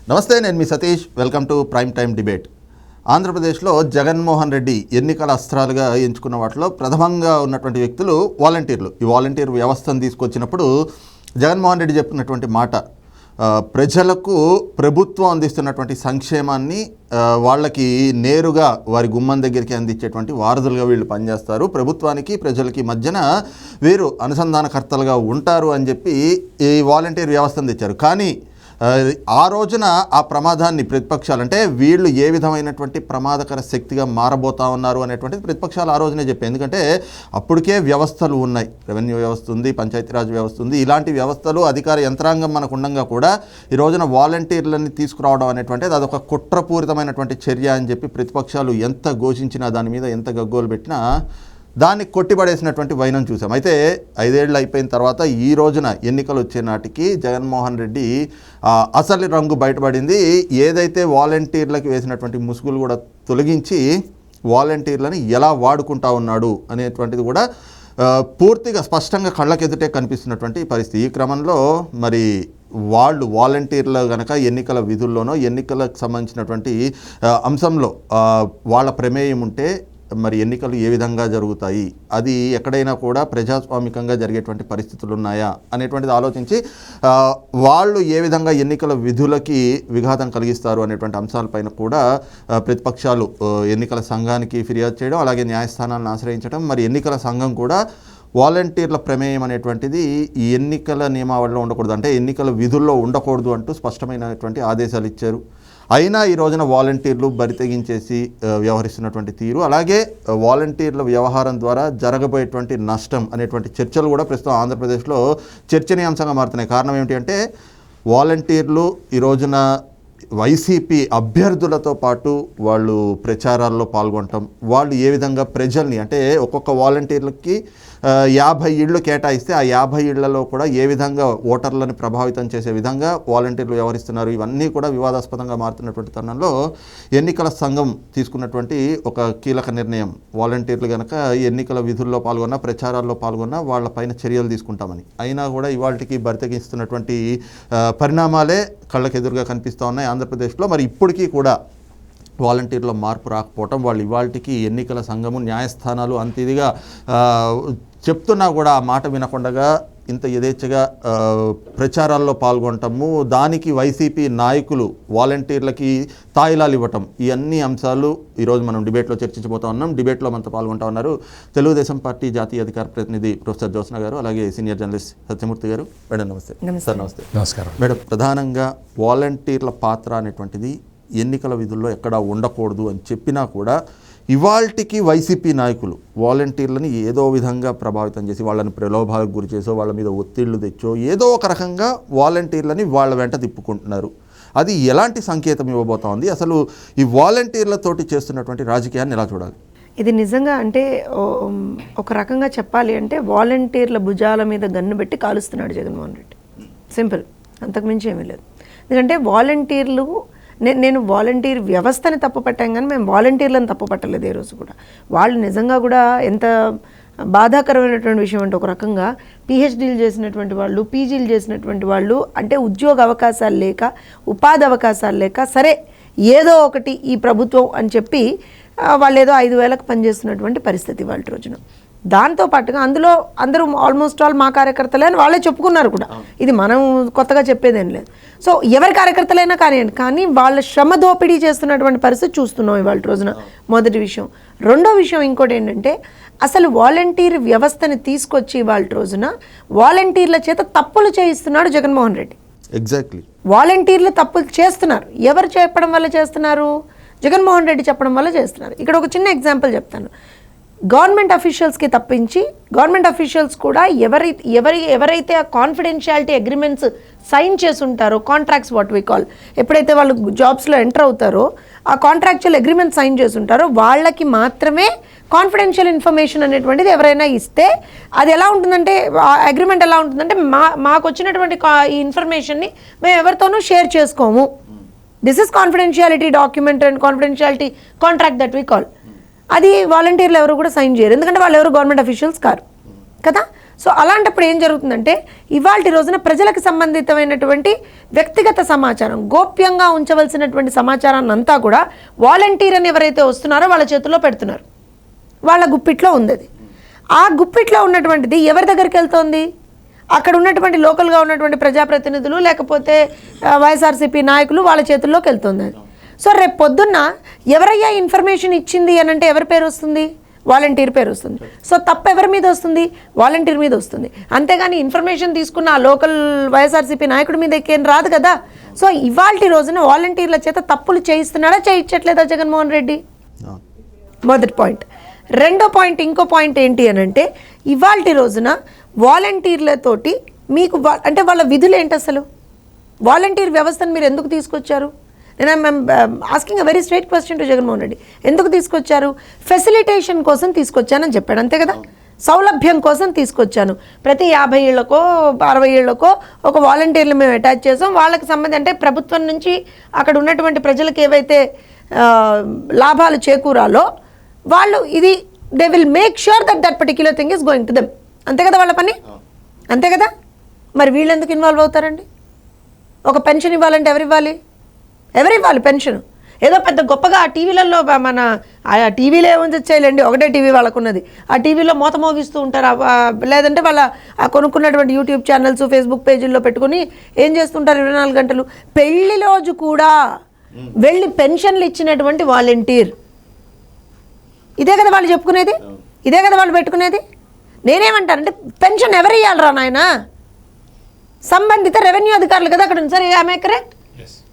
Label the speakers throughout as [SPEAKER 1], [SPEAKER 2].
[SPEAKER 1] నమస్తే, నేను మీ Satish. Welcome to prime time debate. ఆంధ్రప్రదేశ్లో జగన్మోహన్ రెడ్డి ఎన్నికల అస్త్రాలుగా ఎంచుకున్న వాటిలో ప్రథమంగా ఉన్నటువంటి వ్యక్తులు వాలంటీర్లు. ఈ వాలంటీర్ వ్యవస్థను తీసుకొచ్చినప్పుడు జగన్మోహన్ రెడ్డి చెప్పినటువంటి మాట, ప్రజలకు ప్రభుత్వం అందిస్తున్నటువంటి సంక్షేమాన్ని వాళ్ళకి నేరుగా వారి గుమ్మం దగ్గరికి అందించేటువంటి వారధులుగా వీళ్ళు పనిచేస్తారు, ప్రభుత్వానికి ప్రజలకి మధ్యన వీరు అనుసంధానకర్తలుగా ఉంటారు అని చెప్పి ఈ వాలంటీర్ వ్యవస్థను తెచ్చారు. కానీ ఆ రోజున ఆ ప్రమాదాన్ని ప్రతిపక్షాలు, అంటే వీళ్ళు ఏ విధమైనటువంటి ప్రమాదకర శక్తిగా మారబోతా ఉన్నారు అనేటువంటిది ప్రతిపక్షాలు ఆ రోజునే చెప్పాయి. ఎందుకంటే అప్పటికే వ్యవస్థలు ఉన్నాయి, రెవెన్యూ వ్యవస్థ ఉంది, పంచాయతీరాజ్ వ్యవస్థ ఉంది. ఇలాంటి వ్యవస్థలు అధికార యంత్రాంగం మనకు ఉండగా కూడా ఈ రోజున వాలంటీర్లని తీసుకురావడం అనేటువంటిది అదొక కుట్రపూరితమైనటువంటి చర్య అని చెప్పి ప్రతిపక్షాలు ఎంత ఘోషించినా, దాని మీద ఎంత గగ్గోలు పెట్టినా దాన్ని కొట్టిపడేసినటువంటి వైనం చూసాం. అయితే 5 ఏళ్ళు అయిపోయిన తర్వాత ఈ రోజున ఎన్నికలు వచ్చే నాటికి జగన్మోహన్ రెడ్డి అసలు రంగు బయటపడింది. ఏదైతే వాలంటీర్లకు వేసినటువంటి ముసుగులు కూడా తొలగించి వాలంటీర్లను ఎలా వాడుకుంటా ఉన్నాడు అనేటువంటిది కూడా పూర్తిగా స్పష్టంగా కళ్ళకెదుటే కనిపిస్తున్నటువంటి పరిస్థితి. ఈ క్రమంలో మరి వాళ్ళు వాలంటీర్లు కనుక ఎన్నికల విధుల్లోనో ఎన్నికలకు సంబంధించినటువంటి అంశంలో వాళ్ళ ప్రమేయం ఉంటే మరి ఎన్నికలు ఏ విధంగా జరుగుతాయి, అది ఎక్కడైనా కూడా ప్రజాస్వామికంగా జరిగేటువంటి పరిస్థితులు ఉన్నాయా అనేటువంటిది ఆలోచించి వాళ్ళు ఏ విధంగా ఎన్నికల విధులకి విఘాతం కలిగిస్తారు అనేటువంటి అంశాలపైన కూడా ప్రతిపక్షాలు ఎన్నికల సంఘానికి ఫిర్యాదు చేయడం, అలాగే న్యాయస్థానాలను ఆశ్రయించడం. మరి ఎన్నికల సంఘం కూడా వాలంటీర్ల ప్రమేయం అనేటువంటిది ఈ ఎన్నికల నియమావళిలో ఉండకూడదు, అంటే ఎన్నికల విధుల్లో ఉండకూడదు అంటూ స్పష్టమైనటువంటి ఆదేశాలు ఇచ్చారు. అయినా ఈ రోజున వాలంటీర్లు బరితెగించేసి వ్యవహరిస్తున్నటువంటి తీరు, అలాగే వాలంటీర్ల వ్యవహారం ద్వారా జరగబోయేటువంటి నష్టం అనేటువంటి చర్చలు కూడా ప్రస్తుతం ఆంధ్రప్రదేశ్లో చర్చనీయాంశంగా మారుతున్నాయి. కారణం ఏమిటి అంటే వాలంటీర్లు ఈ రోజున వైసీపీ అభ్యర్థులతో పాటు వాళ్ళు ప్రచారాల్లో పాల్గొనటం, వాళ్ళు ఏ విధంగా ప్రజల్ని, అంటే ఒక్కొక్క వాలంటీర్లకి 50 ఇళ్ళు కేటాయిస్తే ఆ 50 ఇళ్లలో కూడా ఏ విధంగా ఓటర్లను ప్రభావితం చేసే విధంగా వాలంటీర్లు వ్యవహరిస్తున్నారు, ఇవన్నీ కూడా వివాదాస్పదంగా మారుతున్నటువంటి తరుణంలో ఎన్నికల సంఘం తీసుకున్నటువంటి ఒక కీలక నిర్ణయం, వాలంటీర్లు కనుక ఎన్నికల విధుల్లో పాల్గొన్నా, ప్రచారాల్లో పాల్గొన్నా వాళ్ళపైన చర్యలు తీసుకుంటామని. అయినా కూడా ఇవాళకి బరితెగిస్తున్నటువంటి పరిణామాలే కళ్ళకెదురుగా కనిపిస్తూ ఉన్నాయి ఆంధ్రప్రదేశ్లో. మరి ఇప్పటికీ కూడా వాలంటీర్ల మార్పు రాకపోవటం, వాళ్ళు ఇవాళకి ఎన్నికల సంఘము, న్యాయస్థానాలు అంత ఇదిగా చెప్తున్నా కూడా ఆ మాట వినకుండా ఇంత యథేచ్ఛగా ప్రచారాల్లో పాల్గొనటము, దానికి వైసీపీ నాయకులు వాలంటీర్లకి తాయిలాలు ఇవ్వటం, ఈ అన్ని అంశాలు ఈరోజు మనం డిబేట్లో చర్చించబోతా ఉన్నాం. డిబేట్లో మనతో పాల్గొంటా ఉన్నారు తెలుగుదేశం పార్టీ జాతీయ అధికార ప్రతినిధి ప్రొఫెసర్ జ్యోత్స్న గారు, అలాగే సీనియర్ జర్నలిస్ట్ సత్యమూర్తి గారు. మేడం నమస్తే. సార్ నమస్తే.
[SPEAKER 2] నమస్కారం
[SPEAKER 1] మేడం. ప్రధానంగా వాలంటీర్ల పాత్ర అనేటువంటిది ఎన్నికల విధుల్లో ఎక్కడా ఉండకూడదు అని చెప్పినా కూడా ఇవాల్టికి వైసీపీ నాయకులు వాలంటీర్లని ఏదో విధంగా ప్రభావితం చేసి, వాళ్ళని ప్రలోభాలకు గురి చేసో, వాళ్ళ మీద ఒత్తిళ్లు తెచ్చో ఏదో ఒక రకంగా వాలంటీర్లని వాళ్ళ వెంట తిప్పుకుంటున్నారు. అది ఎలాంటి సంకేతం ఇవ్వబోతా ఉంది? అసలు ఈ వాలంటీర్లతోటి చేస్తున్నటువంటి రాజకీయాన్ని ఎలా చూడాలి?
[SPEAKER 3] ఇది నిజంగా అంటే ఒక రకంగా చెప్పాలి అంటే వాలంటీర్ల భుజాల మీద గన్ను పెట్టి కాలుస్తున్నాడు జగన్మోహన్ రెడ్డి. సింపుల్, అంతకుమించి ఏమీ లేదు. ఎందుకంటే వాలంటీర్లు, నేను వాలంటీర్ వ్యవస్థని తప్పు పట్టాం కానీ మేము వాలంటీర్లను తప్పు పట్టలేదు ఏ రోజు కూడా. వాళ్ళు నిజంగా కూడా ఎంత బాధాకరమైనటువంటి విషయం అంటే, ఒక రకంగా పిహెచ్డీలు చేసినటువంటి వాళ్ళు, పీజీలు చేసినటువంటి వాళ్ళు, అంటే ఉద్యోగ అవకాశాలు లేక, ఉపాధి అవకాశాలు లేక, సరే ఏదో ఒకటి ఈ ప్రభుత్వం అని చెప్పి వాళ్ళు ఏదో 5,000కు పనిచేస్తున్నటువంటి పరిస్థితి వాళ్ళ రోజున. దాంతోపాటుగా అందులో అందరూ ఆల్మోస్ట్ ఆల్ మా కార్యకర్తలే అని వాళ్ళే చెప్పుకున్నారు కూడా. ఇది మనం కొత్తగా చెప్పేదేం లేదు. సో ఎవరి కార్యకర్తలైనా కానివ్వండి, కానీ వాళ్ళ శ్రమ దోపిడీ చేస్తున్నటువంటి పరిస్థితి చూస్తున్నాం ఇవాళ రోజున. మొదటి విషయం. రెండో విషయం ఇంకోటి ఏంటంటే, అసలు వాలంటీర్ వ్యవస్థని తీసుకొచ్చి ఇవాళ రోజున వాలంటీర్ల చేత తప్పులు చేయిస్తున్నాడు జగన్మోహన్ రెడ్డి.
[SPEAKER 1] ఎగ్జాక్ట్లీ.
[SPEAKER 3] వాలంటీర్లు తప్పులు చేస్తున్నారు. ఎవరు చెప్పడం వల్ల చేస్తున్నారు? జగన్మోహన్ రెడ్డి చెప్పడం వల్ల చేస్తున్నారు. ఇక్కడ ఒక చిన్న ఎగ్జాంపుల్ చెప్తాను. గవర్నమెంట్ అఫీషియల్స్కి తప్పించి గవర్నమెంట్ అఫీషియల్స్ కూడా ఎవరైతే ఆ కాన్ఫిడెన్షియాలిటీ అగ్రిమెంట్స్ సైన్ చేసి ఉంటారో, కాంట్రాక్ట్స్ వాట్ వి కాల్, ఎప్పుడైతే వాళ్ళు జాబ్స్లో ఎంటర్ అవుతారో ఆ కాంట్రాక్చువల్ అగ్రిమెంట్ సైన్ చేసి ఉంటారో వాళ్ళకి మాత్రమే కాన్ఫిడెన్షియల్ ఇన్ఫర్మేషన్ అనేటువంటిది ఎవరైనా ఇస్తే అది ఎలా ఉంటుందంటే, ఆ అగ్రిమెంట్ ఎలా ఉంటుందంటే, మాకు వచ్చినటువంటి ఈ ఇన్ఫర్మేషన్ని మేము ఎవరితోనూ షేర్ చేసుకోము. This is confidentiality document and confidentiality contract that we call. అది వాలంటీర్లు ఎవరు కూడా సైన్ చేయరు, ఎందుకంటే వాళ్ళు ఎవరు గవర్నమెంట్ అఫీషియల్స్ కారు కదా. సో అలాంటప్పుడు ఏం జరుగుతుందంటే ఇవాల్టి రోజున ప్రజలకు సంబంధితమైనటువంటి వ్యక్తిగత సమాచారం, గోప్యంగా ఉంచవలసినటువంటి సమాచారాన్ని అంతా కూడా వాలంటీర్ అని ఎవరైతే వస్తున్నారో వాళ్ళ చేతుల్లో పెడుతున్నారు. వాళ్ళ గుప్పిట్లో ఉంది అది. ఆ గుప్పిట్లో ఉన్నటువంటిది ఎవరి దగ్గరికి వెళ్తోంది? అక్కడ ఉన్నటువంటి లోకల్గా ఉన్నటువంటి ప్రజాప్రతినిధులు లేకపోతే వైఎస్ఆర్సీపీ నాయకులు వాళ్ళ చేతుల్లోకి వెళ్తుంది అది. సో రేపు పొద్దున్న ఎవరయ్యా ఇన్ఫర్మేషన్ ఇచ్చింది అని అంటే ఎవరి పేరు వస్తుంది? వాలంటీర్ పేరు వస్తుంది. సో తప్పు ఎవరి మీద వస్తుంది? వాలంటీర్ మీద వస్తుంది. అంతేగాని ఇన్ఫర్మేషన్ తీసుకున్న ఆ లోకల్ వైఎస్ఆర్సీపీ నాయకుడి మీద ఏం రాదు కదా. సో ఇవాల్టి రోజున వాలంటీర్ల చేత తప్పులు చేయిస్తున్నాడా చేయించట్లేదా జగన్మోహన్ రెడ్డి? మొదటి పాయింట్. రెండో పాయింట్, ఇంకో పాయింట్ ఏంటి అని అంటే ఇవాల్టి రోజున వాలంటీర్లతోటి మీకు అంటే వాళ్ళ విధులు ఏంటి అసలు? వాలంటీర్ వ్యవస్థను మీరు ఎందుకు తీసుకొచ్చారు? నేను asking a very straight question to Jaganmohan Reddy. ఎందుకు తీసుకొచ్చారు? ఫెసిలిటేషన్ కోసం తీసుకొచ్చానని చెప్పాడు, అంతే కదా. సౌలభ్యం కోసం తీసుకొచ్చాను. ప్రతి 50 ఏళ్లకో 60 ఏళ్లకో ఒక వాలంటీర్లు మేము అటాచ్ చేసాం. వాళ్ళకి సంబంధించి అంటే ప్రభుత్వం నుంచి అక్కడ ఉన్నటువంటి ప్రజలకు ఏవైతే లాభాలు చేకూరాలో వాళ్ళు ఇది they will make sure that particular thing is going to them. అంతే కదా వాళ్ళ పని, అంతే కదా. మరి వీళ్ళు ఎందుకు ఇన్వాల్వ్ అవుతారండి? ఒక పెన్షన్ ఇవ్వాలంటే ఎవరు ఇవ్వాలి పెన్షన్? ఏదో పెద్ద గొప్పగా ఆ టీవీలలో మన ఆ టీవీలో ఏముంది చేయలేండి, ఒకటే టీవీ వాళ్ళకున్నది. ఆ టీవీలో మోత మోగిస్తూ ఉంటారు. లేదంటే వాళ్ళ కొనుక్కున్నటువంటి యూట్యూబ్ ఛానల్స్, ఫేస్బుక్ పేజీల్లో పెట్టుకుని ఏం చేస్తుంటారు 24 గంటలు. పెళ్లి రోజు కూడా వెళ్ళి పెన్షన్లు ఇచ్చినటువంటి వాలంటీర్. ఇదే కదా వాళ్ళు చెప్పుకునేది, ఇదే కదా వాళ్ళు పెట్టుకునేది. నేనేమంటానంటే పెన్షన్ ఎవరు ఇవ్వాలరా నాయన? సంబంధిత రెవెన్యూ అధికారులు కదా అక్కడ ఉంది. సార్ ఆమె కరెక్ట్.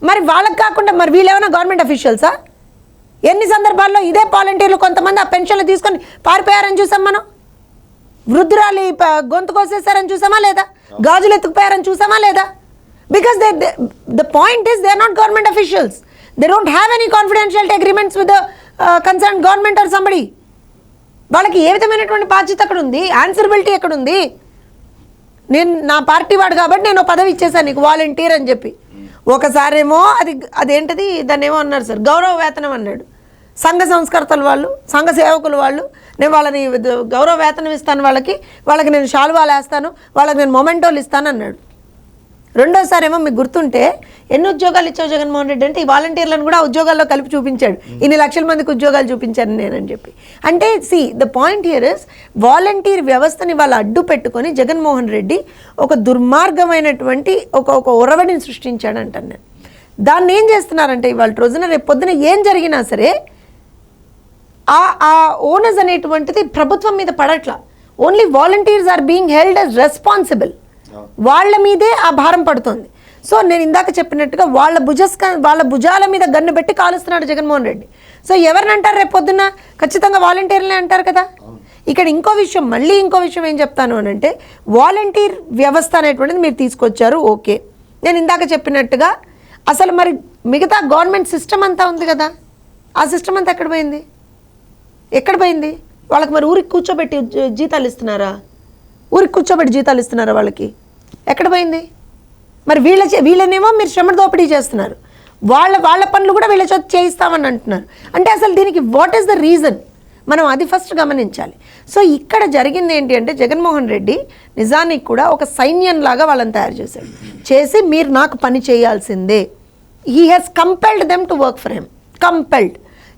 [SPEAKER 3] మరి వాళ్ళకి కాకుండా మరి వీళ్ళేమైనా గవర్నమెంట్ అఫీషియల్సా? ఎన్ని సందర్భాల్లో ఇదే వాలంటీర్లు కొంతమంది ఆ పెన్షన్లు తీసుకొని పారిపోయారని చూసాం మనం. వృద్ధురాలి గొంతు కోసేసారని చూసామా లేదా? గాజులు ఎత్తుకుపోయారని చూసామా లేదా? Because the point is they are not government officials. They don't have any confidential agreements with the concern government or somebody. వాళ్ళకి ఏ విధమైనటువంటి బాధ్యత అక్కడ ఉంది? ఆన్సరబిలిటీ ఎక్కడ ఉంది? నేను నా పార్టీ వాడు కాబట్టి నేను పదవి ఇచ్చేసాను నీకు వాలంటీర్ అని చెప్పి. ఒకసారేమో అదేంటది దాన్ని ఏమో అన్నారు సార్, గౌరవ వేతనం అన్నాడు. సంఘ సంస్కర్తలు వాళ్ళు, సంఘ సేవకులు వాళ్ళు, నేను వాళ్ళని గౌరవ వేతనం ఇస్తాను, వాళ్ళకి నేను శాలువాలు వేస్తాను, వాళ్ళకి నేను మొమెంటోలు ఇస్తాను అన్నాడు. రెండోసారి ఏమో మీకు గుర్తుంటే ఎన్ని ఉద్యోగాలు ఇచ్చావు జగన్మోహన్ రెడ్డి అంటే ఈ వాలంటీర్లను కూడా ఉద్యోగాల్లో కలిపి చూపించాడు. ఇన్ని లక్షల మందికి ఉద్యోగాలు చూపించాను నేనని చెప్పి. అంటే the point here is volunteer వ్యవస్థని వాళ్ళు అడ్డు పెట్టుకొని జగన్మోహన్ రెడ్డి ఒక దుర్మార్గమైనటువంటి ఒక ఒరవడిని సృష్టించాడు అంటాను నేను. దాన్ని ఏం చేస్తున్నారంటే ఇవాళ రోజున రేపు పొద్దున ఏం జరిగినా సరే ఆ ఓనర్స్ అనేటువంటిది ప్రభుత్వం మీద పడట్లా. Only volunteers are being held as responsible. వాళ్ళ మీదే ఆ భారం పడుతుంది. సో నేను ఇందాక చెప్పినట్టుగా వాళ్ళ భుజాల మీద గన్ను పెట్టి కాలుస్తున్నాడు జగన్మోహన్ రెడ్డి. సో ఎవరిని అంటారు రేపు పొద్దున్న? ఖచ్చితంగా వాలంటీర్లనే అంటారు కదా. ఇక్కడ ఇంకో విషయం ఏం చెప్తాను అని అంటే వాలంటీర్ వ్యవస్థ అనేటువంటిది మీరు తీసుకొచ్చారు, ఓకే. నేను ఇందాక చెప్పినట్టుగా అసలు మరి మిగతా గవర్నమెంట్ సిస్టమ్ అంతా ఉంది కదా, ఆ సిస్టమ్ అంతా ఎక్కడ పోయింది? వాళ్ళకి మరి ఊరికి కూర్చోబెట్టి జీతాలు ఇస్తున్నారా? వాళ్ళకి ఎక్కడ పోయింది? మరి వీళ్ళనేమో మీరు శ్రమ దోపిడీ చేస్తున్నారు, వాళ్ళ పనులు కూడా వీళ్ళ చేత చేయిస్తామని అంటున్నారు. అంటే అసలు దీనికి వాట్ ఈస్ ద రీజన్? మనం అది ఫస్ట్ గమనించాలి. సో ఇక్కడ జరిగింది ఏంటి అంటే జగన్మోహన్ రెడ్డి నిజానికి కూడా ఒక సైన్యంలాగా వాళ్ళని తయారు చేసి మీరు నాకు పని చేయాల్సిందే. He has compelled them to work for him. Compelled.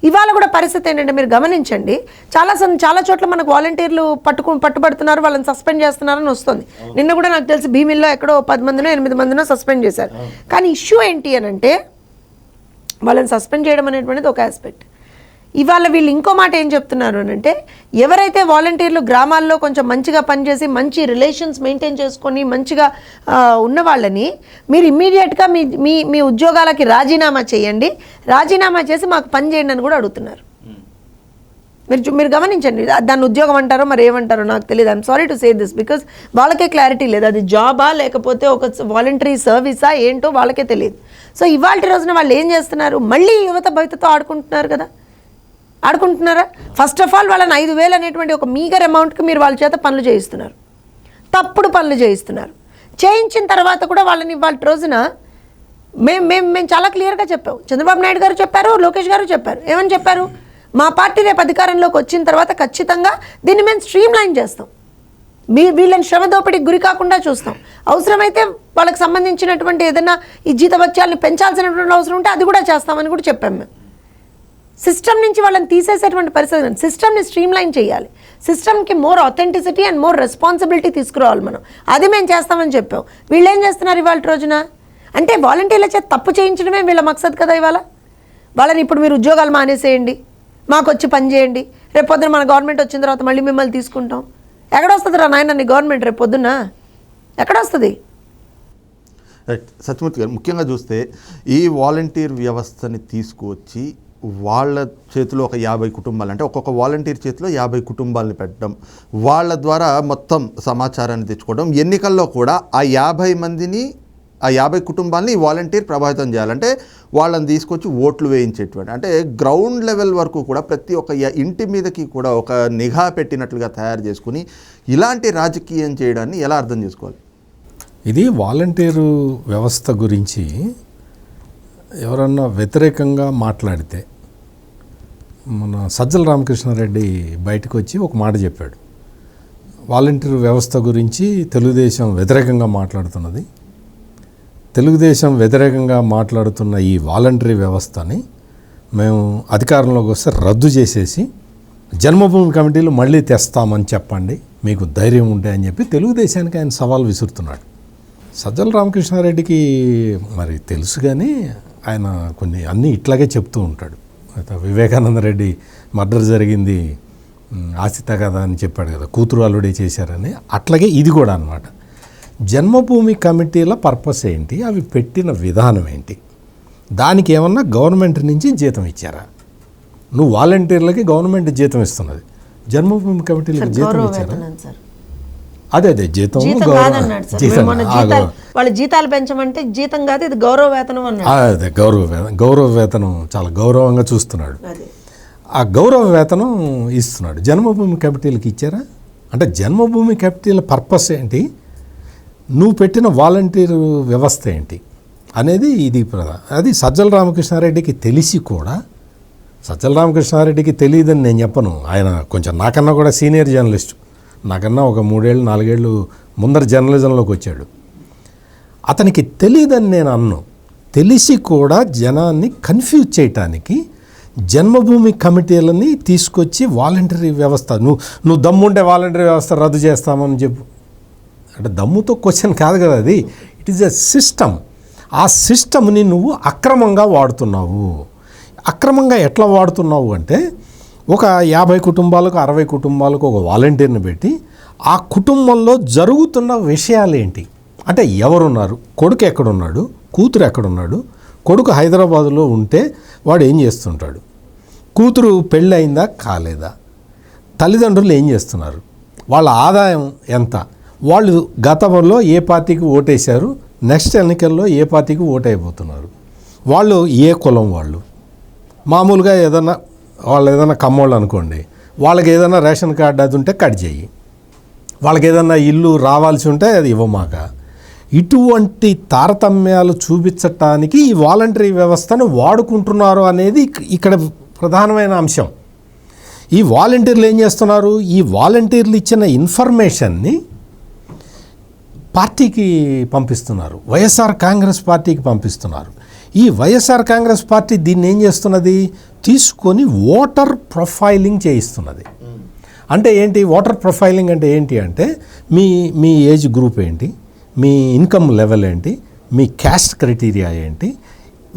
[SPEAKER 3] ఇవాళ కూడా పరిస్థితి ఏంటంటే మీరు గమనించండి, చాలా చోట్ల మనకు వాలంటీర్లు పట్టుబడుతున్నారు, వాళ్ళని సస్పెండ్ చేస్తున్నారని వస్తుంది. నిన్న కూడా నాకు తెలిసి భీమిల్లో ఎక్కడో 10 మందినో 8 మందినో సస్పెండ్ చేశారు. కానీ ఇష్యూ ఏంటి అని అంటే వాళ్ళని సస్పెండ్ చేయడం అనేటువంటిది ఒక ఆస్పెక్ట్. ఇవాళ వీళ్ళు ఇంకో మాట ఏం చెప్తున్నారు అని అంటే ఎవరైతే వాలంటీర్లు గ్రామాల్లో కొంచెం మంచిగా పనిచేసి మంచి రిలేషన్స్ మెయింటైన్ చేసుకొని మంచిగా ఉన్న వాళ్ళని మీరు ఇమ్మీడియట్గా మీ ఉద్యోగాలకి రాజీనామా చేయండి, రాజీనామా చేసి మాకు పని చేయండి అని కూడా అడుగుతున్నారు. మీరు గమనించండి. దాన్ని ఉద్యోగం అంటారో మరి ఏమంటారో నాకు తెలియదు. I'm sorry to say this because వాళ్ళకే క్లారిటీ లేదు, అది జాబా లేకపోతే ఒక వాలంటరీ సర్వీసా ఏంటో వాళ్ళకే తెలియదు. సో ఇవాళ రోజున వాళ్ళు ఏం చేస్తున్నారు? మళ్ళీ యువత భవితతో ఆడుకుంటున్నారా? ఫస్ట్ ఆఫ్ ఆల్ వాళ్ళని 5,000 అనేటువంటి ఒక మీగర్ అమౌంట్కి మీరు వాళ్ళ చేత పనులు చేయిస్తున్నారు, తప్పుడు పనులు చేయిస్తున్నారు. చేయించిన తర్వాత కూడా వాళ్ళని వాళ్ళ రోజున మేము చాలా క్లియర్గా చెప్పాము. చంద్రబాబు నాయుడు గారు చెప్పారు, లోకేష్ గారు చెప్పారు. ఏమని చెప్పారు? మా పార్టీ రేపు అధికారంలోకి వచ్చిన తర్వాత ఖచ్చితంగా దీన్ని మేము స్ట్రీమ్ లైన్ చేస్తాం. వీళ్ళని శ్రమ దోపిడీకి గురి కాకుండా చూస్తాం. అవసరమైతే వాళ్ళకి సంబంధించినటువంటి ఏదైనా ఈ జీతభత్యాలను పెంచాల్సినటువంటి అవసరం ఉంటే అది కూడా చేస్తామని కూడా చెప్పాం మేము. సిస్టమ్ నుంచి వాళ్ళని తీసేసేటువంటి పరిస్థితి, సిస్టమ్ని స్ట్రీమ్లైన్ చేయాలి, సిస్టమ్కి more authenticity and more responsibility తీసుకురావాలి మనం. అది మేము చేస్తామని చెప్పాం. వీళ్ళు ఏం చేస్తున్నారు ఇవాళ రోజున అంటే వాలంటీర్ల చేత తప్పు చేయించడమే వీళ్ళ మక్సద్ కదా. ఇవాళ వాళ్ళని ఇప్పుడు మీరు ఉద్యోగాలు మానేసేయండి, మాకు వచ్చి పని చేయండి, రేపు పొద్దున మన గవర్నమెంట్ వచ్చిన తర్వాత మళ్ళీ మిమ్మల్ని తీసుకుంటాం. ఎక్కడొస్తుంది రా నాయన నీ గవర్నమెంట్ రేపు పొద్దున్న ఎక్కడొస్తుంది?
[SPEAKER 1] రైట్ సత్యమూర్తి గారు, ముఖ్యంగా చూస్తే ఈ వాలంటీర్ వ్యవస్థని తీసుకువచ్చి వాళ్ళ చేతిలో ఒక 50 కుటుంబాలు, అంటే ఒక్కొక్క వాలంటీర్ చేతిలో 50 కుటుంబాలని పెట్టడం, వాళ్ళ ద్వారా మొత్తం సమాచారాన్ని తెచ్చుకోవడం, ఎన్నికల్లో కూడా ఆ 50 మందిని ఆ 50 కుటుంబాలని ఈ వాలంటీర్ ప్రభావితం చేయాలంటే వాళ్ళని తీసుకొచ్చి ఓట్లు వేయించేటువంటి, అంటే గ్రౌండ్ లెవెల్ వరకు కూడా ప్రతి ఒక్క ఇంటి మీదకి కూడా ఒక నిఘా పెట్టినట్లుగా తయారు చేసుకుని ఇలాంటి రాజకీయం చేయడాన్ని ఎలా అర్థం చేసుకోవాలి?
[SPEAKER 2] ఇది వాలంటీరు వ్యవస్థ గురించి ఎవరన్నా వ్యతిరేకంగా మాట్లాడితే మన సజ్జల రామకృష్ణారెడ్డి బయటకు వచ్చి ఒక మాట చెప్పాడు. వాలంటీర్ వ్యవస్థ గురించి తెలుగుదేశం వ్యతిరేకంగా మాట్లాడుతున్నది, తెలుగుదేశం వ్యతిరేకంగా మాట్లాడుతున్న ఈ వాలంటరీ వ్యవస్థని మేము అధికారంలోకి వస్తే రద్దు చేసేసి జన్మభూమి కమిటీలు మళ్ళీ తెస్తామని చెప్పండి మీకు ధైర్యం ఉంటే అని చెప్పి తెలుగుదేశానికి ఆయన సవాల్ విసురుతున్నాడు. సజ్జల రామకృష్ణారెడ్డికి మరి తెలుసు కానీ ఆయన కొన్ని అన్నీ ఇట్లాగే చెప్తూ ఉంటాడు. వివేకానంద రెడ్డి మర్డర్ జరిగింది ఆశిత కదా అని చెప్పాడు కదా, కూతురు అల్లుడే చేశారని. అట్లాగే ఇది కూడా అన్నమాట. జన్మభూమి కమిటీల పర్పస్ ఏంటి, అవి పెట్టిన విధానం ఏంటి, దానికి ఏమన్నా గవర్నమెంట్ నుంచి జీతం ఇచ్చారా? నువ్వు వాలంటీర్లకి గవర్నమెంట్ జీతం ఇస్తున్నది, జన్మభూమి కమిటీలకు జీతం ఇచ్చారా? అదే జీతం
[SPEAKER 3] వాళ్ళ జీతాలు పెంచమంటే జీతం కాదు, ఇది గౌరవ వేతనం అన్నాడు.
[SPEAKER 2] అదే గౌరవ వేతనం చాలా గౌరవంగా చూస్తున్నాడు. ఆ గౌరవ వేతనం ఇస్తున్నాడు. జన్మభూమి కమిటీలకు ఇచ్చారా? అంటే జన్మభూమి కమిటీల పర్పస్ ఏంటి, నువ్వు పెట్టిన వాలంటీర్ వ్యవస్థ ఏంటి అనేది ఇది అది సజ్జల రామకృష్ణారెడ్డికి తెలిసి కూడా, సజ్జల రామకృష్ణారెడ్డికి తెలియదని నేను చెప్పను, ఆయన కొంచెం నాకన్నా కూడా సీనియర్ జర్నలిస్ట్, నాకన్నా ఒక 3 ఏళ్ళు 4 ఏళ్ళు ముందర జర్నలిజంలోకి వచ్చాడు. అతనికి తెలియదని నేను అన్ను, తెలిసి కూడా జనాన్ని కన్ఫ్యూజ్ చేయటానికి జన్మభూమి కమిటీలని తీసుకొచ్చి వాలంటరీ వ్యవస్థ, నువ్వు దమ్ముంటే వాలంటరీ వ్యవస్థ రద్దు చేస్తామని చెప్పు. అంటే దమ్ముతో క్వశ్చన్ కాదు కదా అది, ఇట్ ఈజ్ ఎ సిస్టమ్. ఆ సిస్టమ్ని నువ్వు అక్రమంగా వాడుతున్నావు. అక్రమంగా ఎట్లా వాడుతున్నావు అంటే, ఒక 50 కుటుంబాలకు 60 కుటుంబాలకు ఒక వాలంటీర్ని పెట్టి ఆ కుటుంబంలో జరుగుతున్న విషయాలు ఏంటి అంటే, ఎవరున్నారు, కొడుకు ఎక్కడున్నాడు, కూతురు ఎక్కడున్నాడు, కొడుకు హైదరాబాదులో ఉంటే వాడు ఏం చేస్తుంటాడు, కూతురు పెళ్ళి అయిందా కాలేదా, తల్లిదండ్రులు ఏం చేస్తున్నారు, వాళ్ళ ఆదాయం ఎంత, వాళ్ళు గతంలో ఏ పార్టీకి ఓటేశారు, నెక్స్ట్ ఎన్నికల్లో ఏ పార్టీకి ఓటైపోతున్నారు, వాళ్ళు ఏ కులం, వాళ్ళు మామూలుగా వాళ్ళు ఏదైనా కమ్మోళ్ళు అనుకోండి, వాళ్ళకి ఏదైనా రేషన్ కార్డు అది ఉంటే కట్ చేయి, వాళ్ళకి ఏదైనా ఇల్లు రావాల్సి ఉంటే అది ఇవ్వమాక. ఇటువంటి తారతమ్యాలు చూపించటానికి ఈ వాలంటరీ వ్యవస్థను వాడుకుంటున్నారు అనేది ఇక్కడ ప్రధానమైన అంశం. ఈ వాలంటీర్లు ఏం చేస్తున్నారు, ఈ వాలంటీర్లు ఇచ్చిన ఇన్ఫర్మేషన్ని పార్టీకి పంపిస్తున్నారు, వైఎస్ఆర్ కాంగ్రెస్ పార్టీకి పంపిస్తున్నారు. ఈ వైఎస్ఆర్ కాంగ్రెస్ పార్టీ దీన్ని ఏం చేస్తున్నది, తీసుకొని ఓటర్ ప్రొఫైలింగ్ చేయిస్తున్నది. అంటే ఏంటి ఓటర్ ప్రొఫైలింగ్ అంటే ఏంటి అంటే, మీ ఏజ్ గ్రూప్ ఏంటి, మీ ఇన్కమ్ లెవెల్ ఏంటి, మీ క్యాస్ట్ క్రైటీరియా ఏంటి,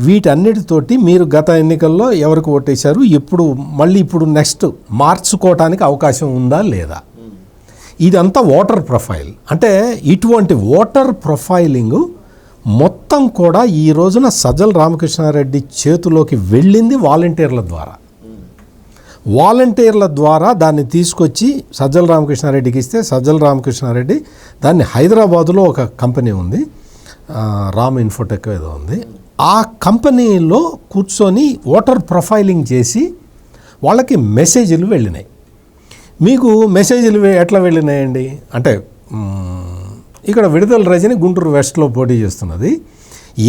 [SPEAKER 2] వీటన్నిటితోటి మీరు గత ఎన్నికల్లో ఎవరికి ఓటేశారు, ఇప్పుడు నెక్స్ట్ మార్చుకోవటానికి అవకాశం ఉందా లేదా, ఇదంతా ఓటర్ ప్రొఫైల్. అంటే ఇటువంటి ఓటర్ ప్రొఫైలింగ్ మొత్తం కూడా ఈ రోజున సజ్జల రామకృష్ణారెడ్డి చేతిలోకి వెళ్ళింది వాలంటీర్ల ద్వారా. వాలంటీర్ల ద్వారా దాన్ని తీసుకొచ్చి సజ్జల రామకృష్ణారెడ్డికి ఇస్తే, సజ్జల రామకృష్ణారెడ్డి దాన్ని హైదరాబాదులో ఒక కంపెనీ ఉంది, రామ్ ఇన్ఫోటెక్ ఏదో ఉంది, ఆ కంపెనీలో కూర్చొని ఓటర్ ప్రొఫైలింగ్ చేసి వాళ్ళకి మెసేజ్లు వెళ్ళినాయి. మీకు మెసేజ్లు ఎట్లా వెళ్ళినాయండి అంటే, ఇక్కడ విడుదల రజని గుంటూరు వెస్ట్లో పోటీ చేస్తున్నది.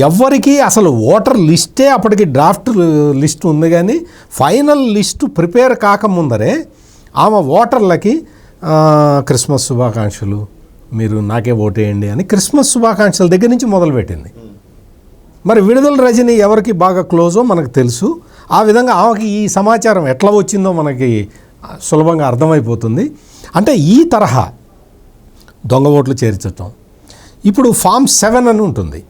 [SPEAKER 2] ఎవరికి అసలు ఓటర్ లిస్టే అప్పటికి డ్రాఫ్ట్ లిస్ట్ ఉంది, కానీ ఫైనల్ లిస్టు ప్రిపేర్ కాకముందరే ఆమె ఓటర్లకి క్రిస్మస్ శుభాకాంక్షలు, మీరు నాకే ఓటేయండి అని క్రిస్మస్ శుభాకాంక్షల దగ్గర నుంచి మొదలుపెట్టింది. మరి విడుదల రజని ఎవరికి బాగా క్లోజో మనకు తెలుసు. ఆ విధంగా ఆమెకి ఈ సమాచారం ఎట్లా వచ్చిందో మనకి సులభంగా అర్థమైపోతుంది. అంటే ఈ తరహా దొంగ ఓట్లు చేర్చటం. ఇప్పుడు ఫామ్ 7 అని ఉంటుంది.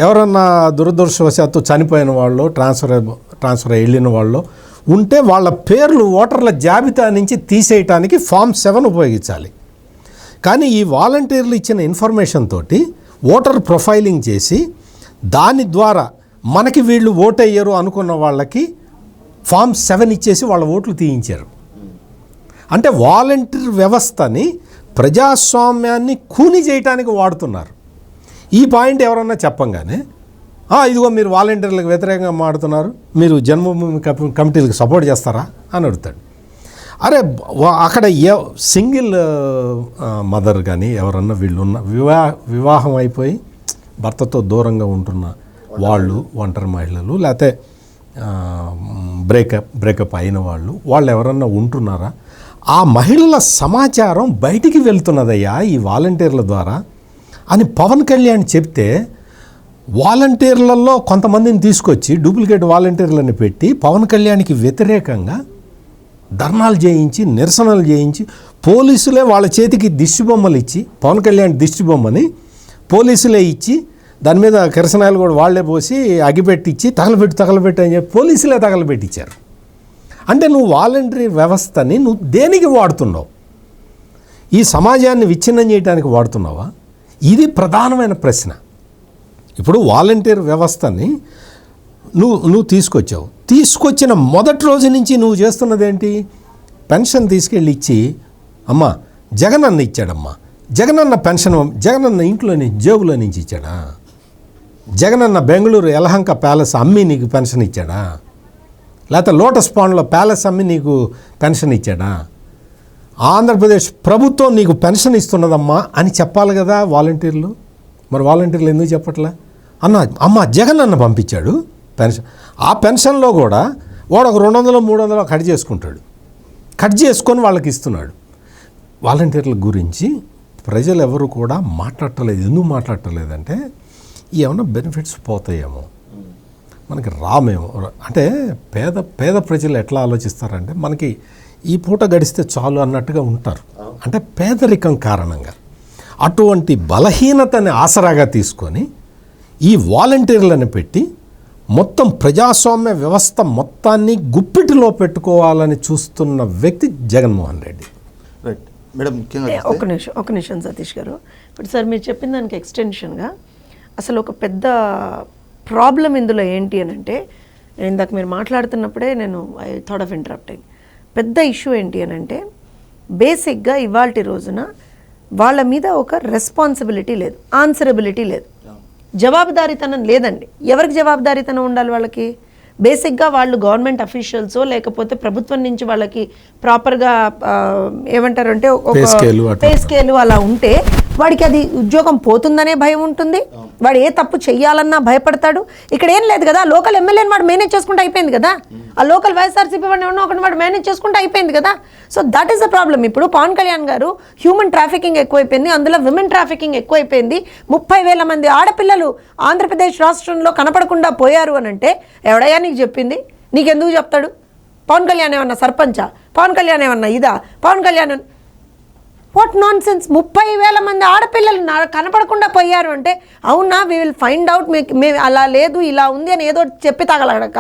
[SPEAKER 2] ఎవరన్నా దురదృష్టవశాత్తు చనిపోయిన వాళ్ళు, ట్రాన్స్ఫర్ వెళ్ళిన వాళ్ళు ఉంటే వాళ్ళ పేర్లు ఓటర్ల జాబితా నుంచి తీసేయటానికి ఫామ్ 7 ఉపయోగించాలి. కానీ ఈ వాలంటీర్లు ఇచ్చిన ఇన్ఫర్మేషన్ తోటి ఓటర్ ప్రొఫైలింగ్ చేసి దాని ద్వారా మనకి వీళ్ళు ఓటయ్యారు అనుకున్న వాళ్ళకి ఫామ్ 7 ఇచ్చేసి వాళ్ళ ఓట్లు తీయించారు. అంటే వాలంటీర్ వ్యవస్థని ప్రజాస్వామ్యాన్ని కూని చేయటానికి వాడుతున్నారు. ఈ పాయింట్ ఎవరన్నా చెప్పంగానే ఇదిగో మీరు వాలంటీర్లకు వ్యతిరేకంగా మాడుతున్నారు, మీరు జన్మభూమి కమిటీలకు సపోర్ట్ చేస్తారా అని అడుగుతాడు. అరే అక్కడ సింగిల్ మదర్ కానీ ఎవరన్నా వీళ్ళు ఉన్న వివాహం అయిపోయి భర్తతో దూరంగా ఉంటున్న వాళ్ళు, ఒంటరి మహిళలు, లేకపోతే బ్రేకప్ అయిన వాళ్ళు ఎవరన్నా ఉంటున్నారా? ఆ మహిళల సమాచారం బయటికి వెళ్తున్నదయ్యా ఈ వాలంటీర్ల ద్వారా అని పవన్ కళ్యాణ్ చెప్తే, వాలంటీర్లలో కొంతమందిని తీసుకొచ్చి డూప్లికేట్ వాలంటీర్లను పెట్టి పవన్ కళ్యాణ్కి వ్యతిరేకంగా ధర్నాలు చేయించి, నిరసనలు చేయించి, పోలీసులే వాళ్ళ చేతికి దిష్టిబొమ్మలు ఇచ్చి, పవన్ కళ్యాణ్ దిష్టిబొమ్మని పోలీసులే ఇచ్చి దాని మీద కిరసనాయలు కూడా వాళ్లే పోసి అగిపెట్టించి తగలబెట్టి అని చెప్పి పోలీసులే తగలబెట్టించారు. అంటే నువ్వు వాలంటరీ వ్యవస్థని నువ్వు దేనికి వాడుతున్నావు? ఈ సమాజాన్ని విచ్ఛిన్నం చేయడానికి వాడుతున్నావా? ఇది ప్రధానమైన ప్రశ్న. ఇప్పుడు వాలంటీర్ వ్యవస్థని నువ్వు తీసుకొచ్చిన మొదటి రోజు నుంచి నువ్వు చేస్తున్నది ఏంటి? పెన్షన్ తీసుకెళ్ళి ఇచ్చి, అమ్మా జగనన్న ఇచ్చాడమ్మా, జగనన్న పెన్షన్ జగనన్న ఇంట్లో జేబులో నుంచి ఇచ్చాడా? జగనన్న బెంగళూరు యలహంక ప్యాలెస్ అమ్మి నీకు పెన్షన్ ఇచ్చాడా? లేకపోతే లోటస్ పాండ్లో ప్యాలెస్ అమ్మి నీకు పెన్షన్ ఇచ్చాడా? ఆంధ్రప్రదేశ్ ప్రభుత్వం నీకు పెన్షన్ ఇస్తున్నదమ్మా అని చెప్పాలి కదా వాలంటీర్లు. మరి వాలంటీర్లు ఎందుకు చెప్పట్లే? అమ్మ జగనన్న పంపించాడు పెన్షన్. ఆ పెన్షన్లో కూడా వాడు ఒక 200-300 కట్ చేసుకొని వాళ్ళకి ఇస్తున్నాడు. వాలంటీర్ల గురించి ప్రజలు ఎవరు కూడా మాట్లాడటలేదు. ఎందుకు మాట్లాడటలేదంటే ఏమన్నా బెనిఫిట్స్ పోతాయేమో, మనకి రామేమో. అంటే పేద ప్రజలు ఎట్లా ఆలోచిస్తారంటే మనకి ఈ పూట గడిస్తే చాలు అన్నట్టుగా ఉంటారు. అంటే పేదరికం కారణంగా అటువంటి బలహీనతని ఆసరాగా తీసుకొని ఈ వాలంటీర్లను పెట్టి మొత్తం ప్రజాస్వామ్య వ్యవస్థ మొత్తాన్ని గుప్పిటిలో పెట్టుకోవాలని చూస్తున్న వ్యక్తి జగన్మోహన్ రెడ్డి.
[SPEAKER 1] రైట్ మేడం, ముఖ్యంగా
[SPEAKER 3] ఒక నిమిషం సతీష్ గారు. ఇప్పుడు సార్ మీరు చెప్పిన దానికి ఎక్స్టెన్షన్గా అసలు ఒక పెద్ద ప్రాబ్లం ఇందులో ఏంటి అని అంటే, నేను ఇందాక మీరు మాట్లాడుతున్నప్పుడే నేను ఐ థాట్ ఆఫ్ ఇంటరప్టింగ్. పెద్ద ఇష్యూ ఏంటి అని అంటే, బేసిక్గా ఇవాల్టి రోజున వాళ్ళ మీద ఒక రెస్పాన్సిబిలిటీ లేదు, ఆన్సరబిలిటీ లేదు, జవాబుదారీతనం లేదండి. ఎవరికి జవాబుదారీతనం ఉండాలి వాళ్ళకి? బేసిక్గా వాళ్ళు గవర్నమెంట్ అఫీషియల్సో లేకపోతే ప్రభుత్వం నుంచి వాళ్ళకి ప్రాపర్గా ఏమంటారంటే పే స్కేలు అలా ఉంటే వాడికి అది ఉద్యోగం పోతుందనే భయం ఉంటుంది. వాడు ఏ తప్పు చెయ్యాలన్నా భయపడతాడు. ఇక్కడ ఏం లేదు కదా, లోకల్ ఎమ్మెల్యేని వాడు మేనేజ్ చేసుకుంటే అయిపోయింది కదా, ఆ లోకల్ వైఎస్ఆర్సీపీ వాడిని ఒకటి వాడు మేనేజ్ చేసుకుంటే అయిపోయింది కదా. So that is the problem. ఇప్పుడు పవన్ కళ్యాణ్ గారు హ్యూమన్ ట్రాఫికింగ్ ఎక్కువైపోయింది, అందులో విమెన్ ట్రాఫికింగ్ ఎక్కువైపోయింది. 30,000 మంది ఆడపిల్లలు ఆంధ్రప్రదేశ్ రాష్ట్రంలో కనపడకుండా పోయారు అని అంటే ఎవడయ్యా నీకు చెప్పింది? నీకెందుకు చెప్తాడు? పవన్ కళ్యాణ్ ఏమన్నా సర్పంచా? పవన్ కళ్యాణ్ ఏమన్నా ఇదా? Pawan Kalyan what nonsense. 30,000 మంది ఆడపిల్లలు కనపడకుండా పోయారు అంటే అవునా, వీ విల్ ఫైండ్ అవుట్, మేము అలా లేదు ఇలా ఉంది అని ఏదో చెప్పి తగలడక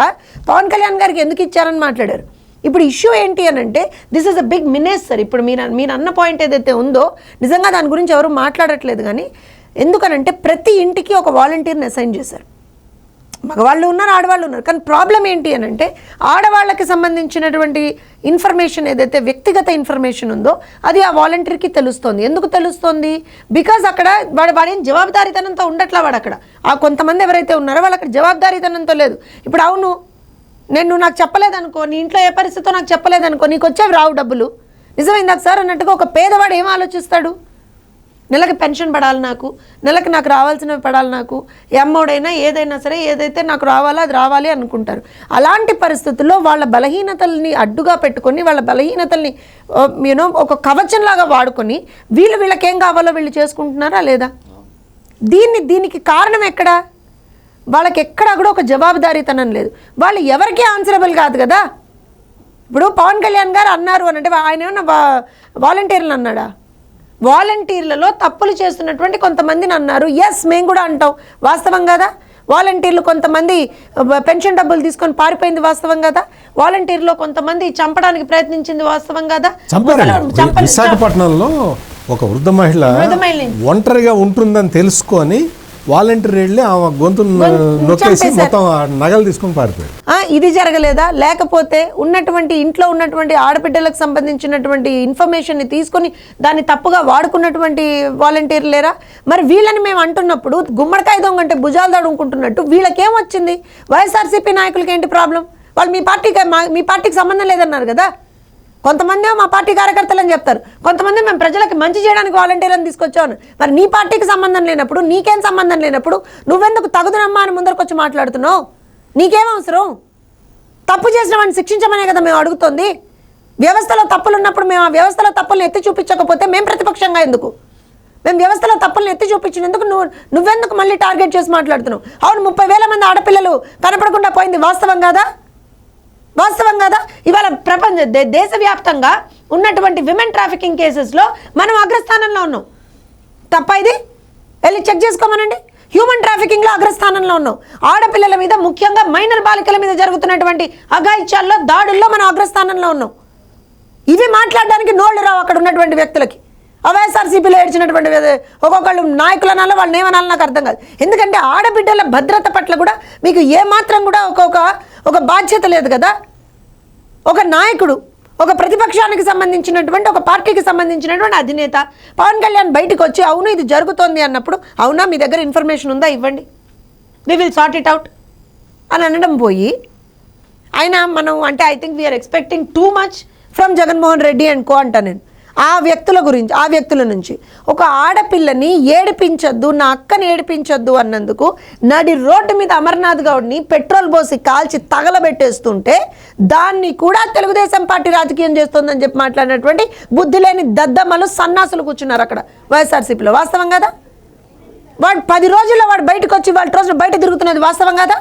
[SPEAKER 3] పవన్ కళ్యాణ్ గారికి ఎందుకు ఇచ్చారని మాట్లాడారు. ఇప్పుడు ఇష్యూ ఏంటి అని అంటే this is a big menace sir. ఇప్పుడు మీరు అన్న పాయింట్ ఏదైతే ఉందో నిజంగా దాని గురించి ఎవరు మాట్లాడట్లేదు. కానీ ఎందుకనంటే ప్రతి ఇంటికి ఒక వాలంటీర్ని అసైన్ చేశారు. మగవాళ్ళు ఉన్నారు, ఆడవాళ్ళు ఉన్నారు. కానీ ప్రాబ్లం ఏంటి అని అంటే ఆడవాళ్ళకి సంబంధించినటువంటి ఇన్ఫర్మేషన్ ఏదైతే వ్యక్తిగత ఇన్ఫర్మేషన్ ఉందో అది ఆ వాలంటీర్కి తెలుస్తుంది. ఎందుకు తెలుస్తుంది? బికాజ్ అక్కడ వాడేం జవాబుదారీతనంతో ఉండట్లా. వాడు అక్కడ ఆ కొంతమంది ఎవరైతే ఉన్నారో వాళ్ళు అక్కడ జవాబుదారీతనంతో లేదు. ఇప్పుడు అవును, నేను నాకు చెప్పలేదనుకో, నీ ఇంట్లో ఏ పరిస్థితితో నాకు చెప్పలేదనుకో, నీకు వచ్చేవి రావు డబ్బులు. నిజమైందా సార్ అన్నట్టుగా ఒక పేదవాడు ఏం ఆలోచిస్తాడు? నెలకి పెన్షన్ పడాలి, నెలకి నాకు రావాల్సినవి పడాలి, నాకు అమ్మోడైనా ఏదైనా సరే ఏదైతే నాకు రావాలో అది రావాలి అనుకుంటారు. అలాంటి పరిస్థితుల్లో వాళ్ళ బలహీనతల్ని అడ్డుగా పెట్టుకొని వాళ్ళ బలహీనతల్ని ఒక కవచంలాగా వాడుకొని వీళ్ళకేం కావాలో వీళ్ళు చేసుకుంటున్నారా లేదా? దీనికి కారణం ఎక్కడా? వాళ్ళకి ఎక్కడా కూడా ఒక జవాబుదారీతనం లేదు. వాళ్ళు ఎవరికీ ఆన్సరబుల్ కాదు కదా. ఇప్పుడు పవన్ కళ్యాణ్ గారు అన్నారు అని అంటే ఆయన ఏమన్నా వాలంటీర్లు అన్నాడా? వాలంటీర్లలో తప్పులు చేస్తున్నటువంటి కొంతమందిని అన్నారు. ఎస్, మేము కూడా అంటాం, వాస్తవం కదా. వాలంటీర్లు కొంతమంది పెన్షన్ డబ్బులు తీసుకొని పారిపోయింది వాస్తవం కదా. వాలంటీర్లో కొంతమంది చంపడానికి ప్రయత్నించింది వాస్తవం కదా.
[SPEAKER 2] విశాఖపట్నంలో ఒక వృద్ధ మహిళ ఒంటరిగా ఉంటుందని తెలుసుకొని వాలంటీర్ వెళ్ళి ఆమె గొంతు నొక్కేసి మొత్తం నగలు తీసుకొని పారిపోయాడు.
[SPEAKER 3] ఇది జరగలేదా? లేకపోతే ఇంట్లో ఉన్నటువంటి ఆడబిడ్డలకు సంబంధించినటువంటి ఇన్ఫర్మేషన్ని తీసుకొని దాన్ని తప్పుగా వాడుకున్నటువంటి వాలంటీర్లు లేరా? మరి వీళ్ళని మేము అంటున్నప్పుడు గుమ్మడికాయ దొంగ అంటే భుజాలు తడుముకుంటున్నట్టు వీళ్ళకేమొచ్చింది? వైఎస్ఆర్సీపీ నాయకులకి ఏంటి ప్రాబ్లం? వాళ్ళు మీ పార్టీకి సంబంధం లేదన్నారు కదా. కొంతమంది మా పార్టీ కార్యకర్తలు అని చెప్తారు, కొంతమంది మేము ప్రజలకు మంచి చేయడానికి వాలంటీర్లను తీసుకొచ్చాను. మరి నీ పార్టీకి సంబంధం లేనప్పుడు, నీకేం సంబంధం లేనప్పుడు నువ్వెందుకు తగుదనమ్మా అని ముందరకు వచ్చి మాట్లాడుతున్నావు? నీకేం అవసరం? తప్పు చేసిన వాడిని శిక్షించమనే కదా మేము అడుగుతోంది. వ్యవస్థలో తప్పులు ఉన్నప్పుడు మేము ఆ వ్యవస్థలో తప్పులను ఎత్తి చూపించకపోతే మేము ప్రతిపక్షంగా ఎందుకు? మేము వ్యవస్థలో తప్పులను ఎత్తి చూపించినందుకు నువ్వెందుకు మళ్ళీ టార్గెట్ చేసి మాట్లాడుతున్నావు? అవును, 30,000 మంది ఆడపిల్లలు కనపడకుండా పోయింది వాస్తవం కాదా? వాస్తవం కదా. ఇవాళ దేశవ్యాప్తంగా ఉన్నటువంటి విమెన్ ట్రాఫికింగ్ కేసెస్లో మనం అగ్రస్థానంలో ఉన్నాం. తప్ప ఇది? వెళ్ళి చెక్ చేసుకోమనండి. హ్యూమన్ ట్రాఫికింగ్లో అగ్రస్థానంలో ఉన్నాం. ఆడపిల్లల మీద, ముఖ్యంగా మైనర్ బాలికల మీద జరుగుతున్నటువంటి అఘాయిత్యాల్లో, దాడుల్లో మనం అగ్రస్థానంలో ఉన్నాం. ఇవి మాట్లాడడానికి నోళ్ళు రావు అక్కడ ఉన్నటువంటి వ్యక్తులకి. వైఎస్ఆర్సీపీలో ఏడ్చినటువంటి ఒక్కొక్కళ్ళు నాయకులనాలో వాళ్ళని ఏమనాలో నాకు అర్థం కాదు. ఎందుకంటే ఆడబిడ్డల భద్రత పట్ల కూడా మీకు ఏమాత్రం కూడా ఒక బాధ్యత లేదు కదా. ఒక నాయకుడు, ఒక ప్రతిపక్షానికి సంబంధించినటువంటి, ఒక పార్టీకి సంబంధించినటువంటి అధినేత పవన్ కళ్యాణ్ బయటకు వచ్చి అవును ఇది జరుగుతోంది అన్నప్పుడు, అవునా మీ దగ్గర ఇన్ఫర్మేషన్ ఉందా, ఇవ్వండి, we will sort it out అని అనడం పోయి ఆయన మనం అంటే I think we are expecting too much from Jaganmohan Reddy and co అంటా నేను. ఆ వ్యక్తుల నుంచి ఒక ఆడపిల్లని ఏడిపించొద్దు, నా అక్కని ఏడిపించొద్దు అన్నందుకు నడి రోడ్డు మీద అమర్నాథ్ గౌడ్ని పెట్రోల్ పోసి కాల్చి తగలబెట్టేస్తుంటే దాన్ని కూడా తెలుగుదేశం పార్టీ రాజకీయం చేస్తుందని చెప్పి మాట్లాడినటువంటి బుద్ధి లేని దద్దమ్మలు, సన్నాసులు కూర్చున్నారు అక్కడ వైఎస్ఆర్సీపీలో. వాస్తవం కదా. వాడు 10 రోజుల్లో వాడు బయటకు వచ్చి వాళ్ళ రోజులు బయట తిరుగుతున్నది వాస్తవం కదా.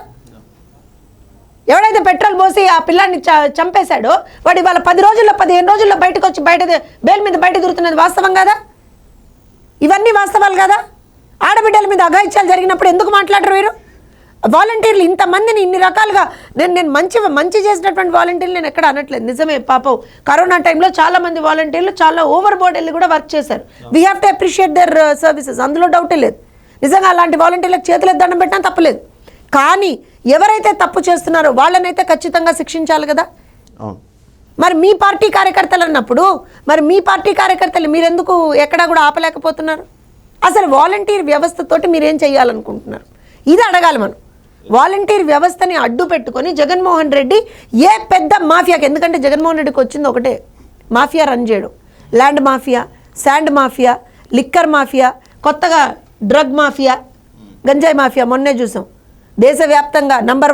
[SPEAKER 3] ఎవడైతే పెట్రోల్ పోసి ఆ పిల్లాన్ని చంపేశాడో వాడు ఇవాళ 10 రోజుల్లో 15 రోజుల్లో బయటకు వచ్చి బెయిల్ మీద బయట తిరుగుతున్నది వాస్తవం కదా. ఇవన్నీ వాస్తవాలు కదా. ఆడబిడ్డల మీద అఘాయిత్యాలు జరిగినప్పుడు ఎందుకు మాట్లాడరు వీరు? వాలంటీర్లు ఇంతమందిని ఇన్ని రకాలుగా నేను మంచి చేసినటువంటి వాలంటీర్లు నేను ఎక్కడ అనట్లేదు, నిజమే. పాపం కరోనా టైంలో చాలా మంది వాలంటీర్లు చాలా ఓవర్ బోర్డ్ వెళ్ళి కూడా వర్క్ చేశారు. We have to appreciate their services, అందులో డౌటే లేదు. నిజంగా అలాంటి వాలంటీర్లకు చేతులకు దండం పెట్టినా తప్పలేదు. కానీ ఎవరైతే తప్పు చేస్తున్నారో వాళ్ళనైతే ఖచ్చితంగా శిక్షించాలి కదా. మరి మీ పార్టీ కార్యకర్తలు అన్నప్పుడు మరి మీ పార్టీ కార్యకర్తలు మీరెందుకు ఎక్కడా కూడా ఆపలేకపోతున్నారు? అసలు వాలంటీర్ వ్యవస్థతోటి మీరేం చేయాలనుకుంటున్నారు? ఇది అడగాలి మనం. వాలంటీర్ వ్యవస్థని అడ్డు పెట్టుకొని జగన్మోహన్ రెడ్డి ఏ పెద్ద మాఫియాకి, ఎందుకంటే జగన్మోహన్ రెడ్డికి వచ్చింది ఒకటే మాఫియా రన్ చేయడం, land mafia, sand mafia, liquor mafia, కొత్తగా డ్రగ్ మాఫియా, గంజాయి మాఫియా. మొన్నే చూసాం దేశవ్యాప్తంగా నంబర్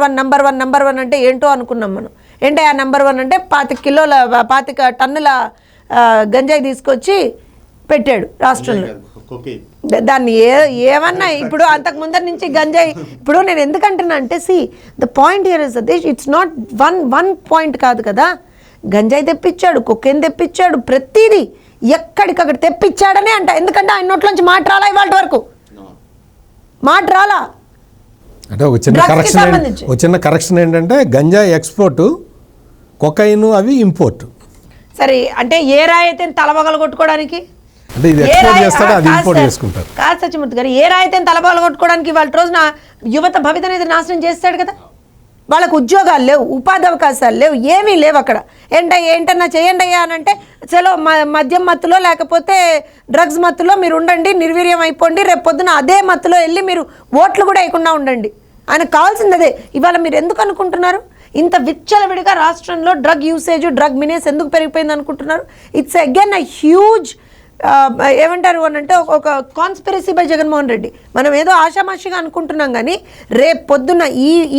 [SPEAKER 3] వన్ అంటే ఏంటో అనుకున్నాం మనం. ఏంటో ఆ నంబర్ 1 అంటే 25 టన్నుల గంజాయి తీసుకొచ్చి పెట్టాడు రాష్ట్రంలో. దాన్ని ఏమన్నా ఇప్పుడు అంతకు ముందర నుంచి గంజాయి. ఇప్పుడు నేను ఎందుకంటున్నా అంటే the point here is Satish, it's not one point కాదు కదా. గంజాయి తెప్పించాడు, కొకేన్ తెప్పించాడు, ప్రతిదీ ఎక్కడికక్కడ తెప్పించాడనే అంట. ఎందుకంటే ఆయన నోట్లోంచి మాట రాలా, ఇవాళ వరకు మాట రాలా.
[SPEAKER 2] అంటే ఒక చిన్న కరెక్షన్ ఏంటంటే గంజాయి ఎక్స్పోర్టు, కొకైన్ అవి ఇంపోర్ట్.
[SPEAKER 3] సరే, అంటే ఏ రాయి అయితే తలబగలు కొట్టుకోవడానికి,
[SPEAKER 2] అంటే ఇది ఎక్స్పోర్ట్ చేస్తాడు, అది ఇంపోర్ట్ చేసుకుంటారు.
[SPEAKER 3] కాదు సత్యమూర్తి గారు, ఏ రాయి అయితే తలబగలు కొట్టుకోవడానికి వాళ్ళ రోజున యువత భవిత అనేది నాశనం చేస్తాడు కదా. వాళ్ళకు ఉద్యోగాలు లేవు, ఉపాధి అవకాశాలు లేవు, ఏమీ లేవు అక్కడ. ఏంటన్నా చేయండి అయ్యా అని అంటే చలో మద్యం మత్తులో లేకపోతే డ్రగ్స్ మత్తులో మీరు ఉండండి, నిర్వీర్యం అయిపోండి, రేపు పొద్దున అదే మత్తులో వెళ్ళి మీరు ఓట్లు కూడా వేయకుండా ఉండండి. ఆయనకు కావాల్సింది అదే. ఇవాళ మీరు ఎందుకు అనుకుంటున్నారు ఇంత విచ్చలవిడిగా రాష్ట్రంలో డ్రగ్ యూసేజ్, డ్రగ్ మినేస్ ఎందుకు పెరిగిపోయింది అనుకుంటున్నారు? ఇట్స్ అగైన్ అ హ్యూజ్ ఏమంటారు అని అంటే ఒక కాన్స్పిరసీ బై జగన్మోహన్ రెడ్డి. మనం ఏదో ఆషామాషిగా అనుకుంటున్నాం కానీ రేపు పొద్దున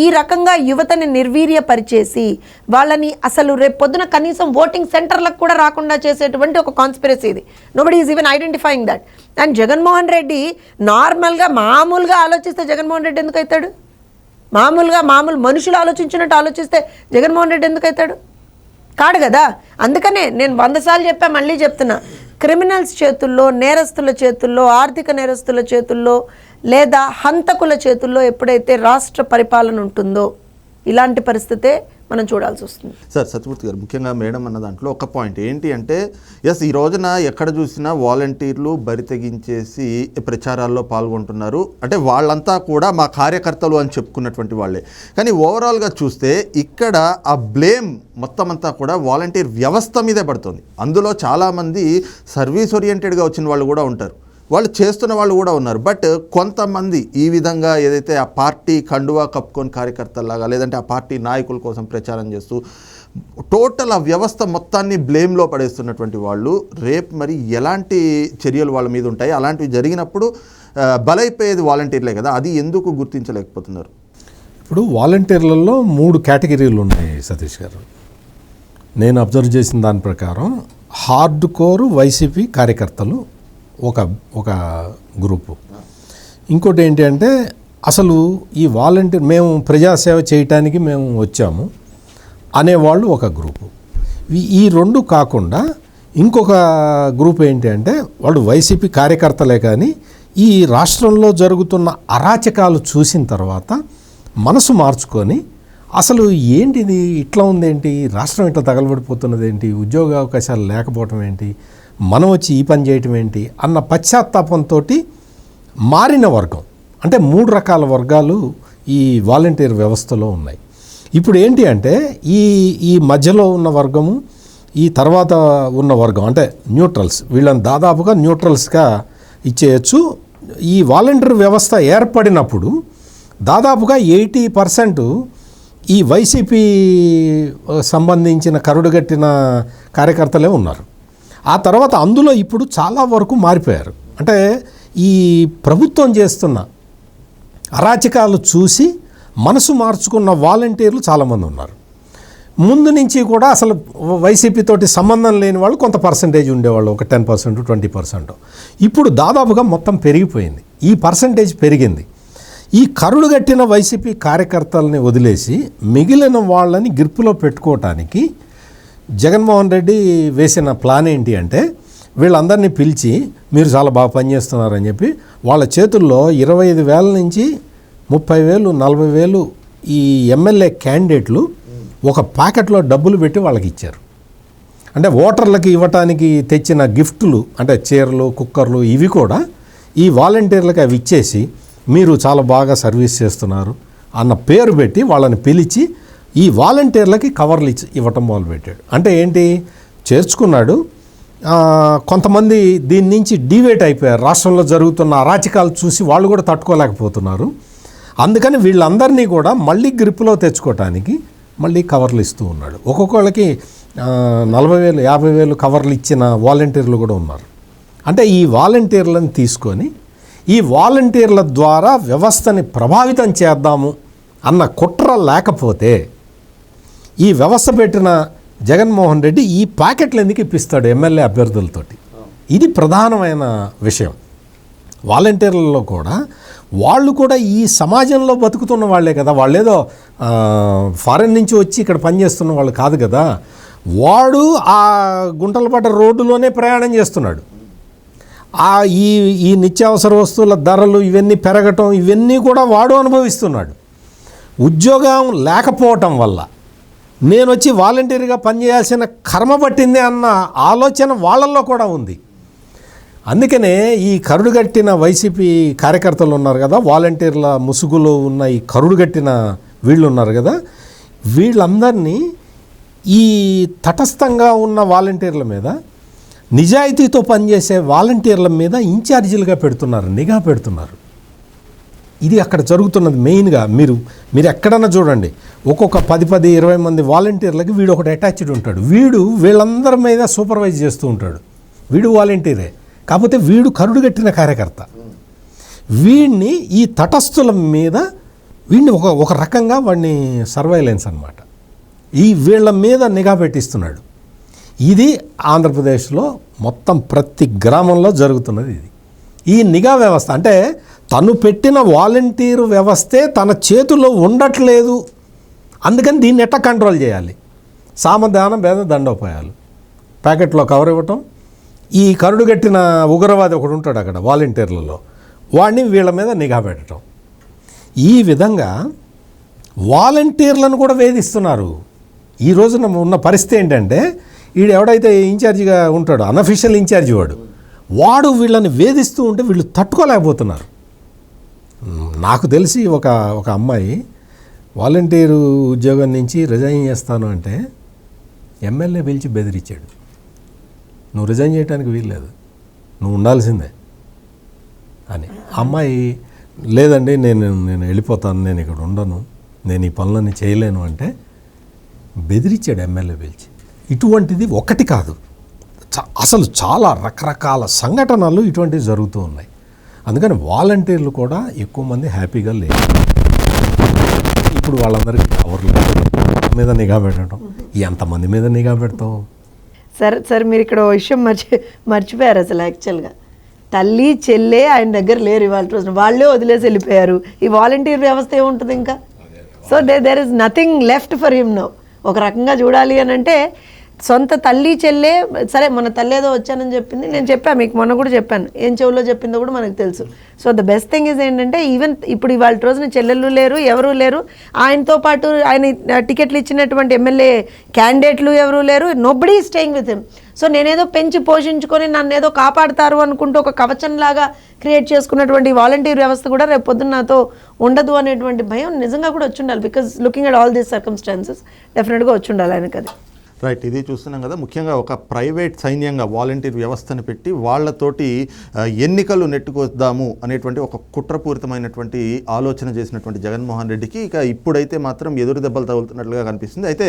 [SPEAKER 3] ఈ రకంగా యువతని నిర్వీర్యపరిచేసి వాళ్ళని అసలు రేపు పొద్దున కనీసం ఓటింగ్ సెంటర్లకు కూడా రాకుండా చేసేటువంటి ఒక కాన్స్పిరసీ ఇది. Nobody is even identifying that. And Jaganmohan Reddy మామూలుగా ఆలోచిస్తే జగన్మోహన్ రెడ్డి ఎందుకు అవుతాడు? మామూలు మనుషులు ఆలోచించినట్టు ఆలోచిస్తే జగన్మోహన్ రెడ్డి ఎందుకు అవుతాడు? కాడు కదా. అందుకనే నేను 100 సార్లు చెప్పా, మళ్ళీ చెప్తున్నా, క్రిమినల్స్ చేతుల్లో, నేరస్తుల చేతుల్లో, ఆర్థిక నేరస్తుల చేతుల్లో లేదా హంతకుల చేతుల్లో ఎప్పుడైతే రాష్ట్ర పరిపాలన ఉంటుందో ఇలాంటి పరిస్థితే మనం చూడాల్సి వస్తుంది.
[SPEAKER 1] సార్ సత్యమూర్తి గారు, ముఖ్యంగా మేడం అన్న దాంట్లో ఒక పాయింట్ ఏంటి అంటే, ఈ రోజున ఎక్కడ చూసినా వాలంటీర్లు బరి తెగించేసి ప్రచారాల్లో పాల్గొంటున్నారు. అంటే వాళ్ళంతా కూడా మా కార్యకర్తలు అని చెప్పుకున్నటువంటి వాళ్ళే. కానీ ఓవరాల్గా చూస్తే ఇక్కడ ఆ బ్లేమ్ మొత్తం అంతా కూడా వాలంటీర్ వ్యవస్థ మీదే పడుతుంది. అందులో చాలామంది సర్వీస్ ఓరియంటెడ్గా వచ్చిన వాళ్ళు కూడా ఉంటారు, వాళ్ళు చేస్తున్న వాళ్ళు కూడా ఉన్నారు. బట్ కొంతమంది ఈ విధంగా ఏదైతే ఆ పార్టీ కండువా కప్పుకొని కార్యకర్తలాగా లేదంటే ఆ పార్టీ నాయకుల కోసం ప్రచారం చేస్తూ టోటల్ ఆ వ్యవస్థ మొత్తాన్ని బ్లేమ్లో పడేస్తున్నటువంటి వాళ్ళు రేపు మరి ఎలాంటి చర్యలు వాళ్ళ మీద ఉంటాయి? అలాంటివి జరిగినప్పుడు బలైపోయేది వాలంటీర్లే కదా, అది ఎందుకు గుర్తించలేకపోతున్నారు?
[SPEAKER 2] ఇప్పుడు వాలంటీర్లలో 3 కేటగిరీలు ఉన్నాయి సతీష్ గారు. నేను అబ్జర్వ్ చేసిన దాని ప్రకారం హార్డ్ కోర్ వైసీపీ కార్యకర్తలు ఒక గ్రూపు. ఇంకోటి ఏంటి అంటే అసలు ఈ వాలంటీర్ మేము ప్రజాసేవ చేయటానికి మేము వచ్చాము అనేవాళ్ళు ఒక గ్రూపు. ఈ 2 కాకుండా ఇంకొక గ్రూప్ ఏంటి అంటే వాళ్ళు వైసీపీ కార్యకర్తలే కానీ ఈ రాష్ట్రంలో జరుగుతున్న అరాచకాలు చూసిన తర్వాత మనసు మార్చుకొని అసలు ఏంటిది ఇట్లా ఉందేంటి, రాష్ట్రం ఇట్లా తగలబడిపోతున్నది ఏంటి, ఉద్యోగ అవకాశాలు లేకపోవటం ఏంటి, మనం వచ్చి ఈ పని చేయటం ఏంటి అన్న పశ్చాత్తాపంతో మారిన వర్గం. అంటే 3 రకాల వర్గాలు ఈ వాలంటీర్ వ్యవస్థలో ఉన్నాయి. ఇప్పుడు ఏంటి అంటే ఈ మధ్యలో ఉన్న వర్గము, ఈ తర్వాత ఉన్న వర్గం అంటే న్యూట్రల్స్, వీళ్ళని దాదాపుగా న్యూట్రల్స్గా ఇచ్చేయచ్చు. ఈ వాలంటీర్ వ్యవస్థ ఏర్పడినప్పుడు దాదాపుగా 80% ఈ వైసీపీ సంబంధించిన కరుడుగట్టిన కార్యకర్తలే ఉన్నారు. ఆ తర్వాత అందులో ఇప్పుడు చాలా వరకు మారిపోయారు. అంటే ఈ ప్రభుత్వం చేస్తున్న అరాచకాలు చూసి మనసు మార్చుకున్న వాలంటీర్లు చాలామంది ఉన్నారు. ముందు నుంచి కూడా అసలు వైసీపీ తోటి సంబంధం లేని వాళ్ళు కొంత పర్సంటేజ్ ఉండేవాళ్ళు, ఒక 10%, 20%. ఇప్పుడు దాదాపుగా మొత్తం పెరిగిపోయింది, ఈ పర్సంటేజ్ పెరిగింది. ఈ కరుడుగట్టిన వైసీపీ కార్యకర్తలని వదిలేసి మిగిలిన వాళ్ళని గ్రిప్పులో పెట్టుకోవటానికి జగన్మోహన్ రెడ్డి వేసిన ప్లాన్ ఏంటి అంటే వీళ్ళందరినీ పిలిచి మీరు చాలా బాగా పనిచేస్తున్నారని చెప్పి వాళ్ళ చేతుల్లో 25,000 నుంచి 30,000, 40,000 ఈ ఎమ్మెల్యే క్యాండిడేట్లు ఒక ప్యాకెట్లో డబ్బులు పెట్టి వాళ్ళకి ఇచ్చారు. అంటే ఓటర్లకి ఇవ్వటానికి తెచ్చిన గిఫ్టులు అంటే చీరలు, కుక్కర్లు ఇవి కూడా ఈ వాలంటీర్లకి అవి ఇచ్చేసి మీరు చాలా బాగా సర్వీస్ చేస్తున్నారు అన్న పేరు పెట్టి వాళ్ళని పిలిచి ఈ వాలంటీర్లకి కవర్లు ఇవ్వటం మొదలుపెట్టాడు. అంటే ఏంటి, చేర్చుకున్నాడు. కొంతమంది దీని నుంచి డివేట్ అయిపోయారు, రాష్ట్రంలో జరుగుతున్న అరాచకాలు చూసి వాళ్ళు కూడా తట్టుకోలేకపోతున్నారు. అందుకని వీళ్ళందరినీ కూడా మళ్ళీ గ్రిప్లో తెచ్చుకోవటానికి మళ్ళీ కవర్లు ఇస్తూ ఉన్నాడు. ఒక్కొక్కళ్ళకి 40,000, 50,000 కవర్లు ఇచ్చిన వాలంటీర్లు కూడా ఉన్నారు. అంటే ఈ వాలంటీర్లను తీసుకొని ఈ వాలంటీర్ల ద్వారా వ్యవస్థని ప్రభావితం చేద్దాము అన్న కుట్ర లేకపోతే ఈ వ్యవస్థ పెట్టిన జగన్మోహన్ రెడ్డి ఈ ప్యాకెట్లు ఎందుకు ఇప్పిస్తాడు ఎమ్మెల్యే అభ్యర్థులతోటి? ఇది ప్రధానమైన విషయం. వాలంటీర్లలో కూడా వాళ్ళు కూడా ఈ సమాజంలో బతుకుతున్న వాళ్ళే కదా, వాళ్ళేదో ఫారెన్ నుంచి వచ్చి ఇక్కడ పనిచేస్తున్న వాళ్ళు కాదు కదా. వాడు ఆ గుంటలపట్ట రోడ్డులోనే ప్రయాణం చేస్తున్నాడు. ఈ నిత్యావసర వస్తువుల ధరలు ఇవన్నీ పెరగటం ఇవన్నీ కూడా వాడు అనుభవిస్తున్నాడు. ఉద్యోగం లేకపోవటం వల్ల నేను వచ్చి వాలంటీర్గా పనిచేయాల్సిన కర్మ పట్టింది అన్న ఆలోచన వాళ్ళల్లో కూడా ఉంది. అందుకనే ఈ కరుడుగట్టిన వైసీపీ కార్యకర్తలు ఉన్నారు కదా, వాలంటీర్ల ముసుగులో ఉన్న ఈ కరుడుగట్టిన వీళ్ళు ఉన్నారు కదా, వీళ్ళందరినీ ఈ తటస్థంగా ఉన్న వాలంటీర్ల మీద, నిజాయితీతో పనిచేసే వాలంటీర్ల మీద ఇన్ఛార్జీలుగా పెడుతున్నారు, నిఘా పెడుతున్నారు. ఇది అక్కడ జరుగుతున్నది మెయిన్గా. మీరు ఎక్కడన్నా చూడండి, ఒక్కొక్క 10-20 మంది వాలంటీర్లకి వీడు ఒకటి అటాచ్డ్ ఉంటాడు. వీళ్ళందరి మీద సూపర్వైజ్ చేస్తూ ఉంటాడు. వీడు వాలంటీరే, కాకపోతే వీడు కరుడుగట్టిన కార్యకర్త. వీడిని ఈ తటస్థుల మీద వీడిని ఒక రకంగా వాడిని సర్వైలెన్స్ అన్నమాట, వీళ్ళ మీద నిఘా పెట్టిస్తున్నాడు. ఇది ఆంధ్రప్రదేశ్లో మొత్తం ప్రతి గ్రామంలో జరుగుతున్నది. ఈ నిఘా వ్యవస్థ అంటే తను పెట్టిన వాలంటీర్ వ్యవస్థే తన చేతుల్లో ఉండట్లేదు, అందుకని దీన్ని ఎట్లా కంట్రోల్ చేయాలి? సామధాన భేద దండోపాయాలు, ప్యాకెట్లో కవర్ ఇవ్వటం. ఈ కరుడుగట్టిన ఉగ్రవాది ఒకడు ఉంటాడు అక్కడ వాలంటీర్లలో, వాడిని వీళ్ళ మీద నిఘా పెట్టడం. ఈ విధంగా వాలంటీర్లను కూడా వేధిస్తున్నారు. ఈ రోజున ఉన్న పరిస్థితి ఏంటంటే వీడు ఎవడైతే ఇన్ఛార్జిగా ఉంటాడో, అన్అఫీషియల్ ఇన్ఛార్జి వాడు వీళ్ళని వేధిస్తూ ఉంటే వీళ్ళు తట్టుకోలేకపోతున్నారు. నాకు తెలిసి ఒక అమ్మాయి వాలంటీరు ఉద్యోగం నుంచి రిజైన్ చేస్తాను అంటే ఎమ్మెల్యే పిలిచి బెదిరించాడు, నువ్వు రిజైన్ చేయడానికి వీల్లేదు, నువ్వు ఉండాల్సిందే అని. అమ్మాయి లేదండి నేను వెళ్ళిపోతాను, నేను ఇక్కడ ఉండను, నేను ఈ పనులన్నీ చేయలేను అంటే బెదిరించాడు ఎమ్మెల్యే పిలిచి. ఇటువంటిది ఒకటి కాదు, అసలు చాలా రకరకాల సంఘటనలు ఇటువంటివి జరుగుతూ ఉన్నాయి. అందుకని వాలంటీర్లు కూడా ఎక్కువ మంది హ్యాపీగా లేరు. ఇప్పుడు వాళ్ళందరికీ కవర్లు మీద నిఘా పెట్టడం, ఎంతమంది మీద నిఘా పెడతావు?
[SPEAKER 3] సార్ మీరు ఇక్కడ ఓ విషయం మర్చిపోయారు అసలు. యాక్చువల్గా తల్లి చెల్లె ఆయన దగ్గర లేరు ఇవాళ రోజున, వాళ్ళే వదిలేసి వెళ్ళిపోయారు. ఈ వాలంటీర్ వ్యవస్థ ఏముంటుంది ఇంకా? So there is nothing left for him now. ఒక రకంగా చూడాలి అని అంటే సొంత తల్లి చెల్లె, సరే మన తల్లి ఏదో వచ్చానని చెప్పింది, నేను చెప్పాను మీకు మొన్న కూడా చెప్పాను, ఏం చెవులో చెప్పిందో కూడా మనకు తెలుసు. So the best thing is ఏంటంటే ఈవెన్ ఇప్పుడు ఇవాళ రోజున చెల్లెళ్ళు లేరు, ఎవరూ లేరు, ఆయనతో పాటు ఆయన టికెట్లు ఇచ్చినటువంటి ఎమ్మెల్యే క్యాండిడేట్లు ఎవరూ లేరు, nobody staying with him. So నేనేదో పెంచి పోషించుకొని నన్ను ఏదో కాపాడుతారు అనుకుంటూ ఒక కవచంలాగా క్రియేట్ చేసుకున్నటువంటి వాలంటీర్ వ్యవస్థ కూడా రేపు పొద్దున్న నాతో ఉండదు అనేటువంటి భయం నిజంగా కూడా వచ్చి ఉండాలి. Because looking at all these circumstances డెఫినెట్గా వచ్చి ఉండాలి ఆయనకు. అది
[SPEAKER 1] రైట్, ఇది చూస్తున్నాం కదా. ముఖ్యంగా ఒక ప్రైవేట్ సైన్యంగా వాలంటీర్ వ్యవస్థను పెట్టి వాళ్ళతోటి ఎన్నికలు నెట్టుకొద్దాము అనేటువంటి ఒక కుట్రపూరితమైనటువంటి ఆలోచన చేసినటువంటి జగన్మోహన్ రెడ్డికి ఇక ఇప్పుడైతే మాత్రం ఎదురు దెబ్బలు తగులుతున్నట్లుగా కనిపిస్తుంది. అయితే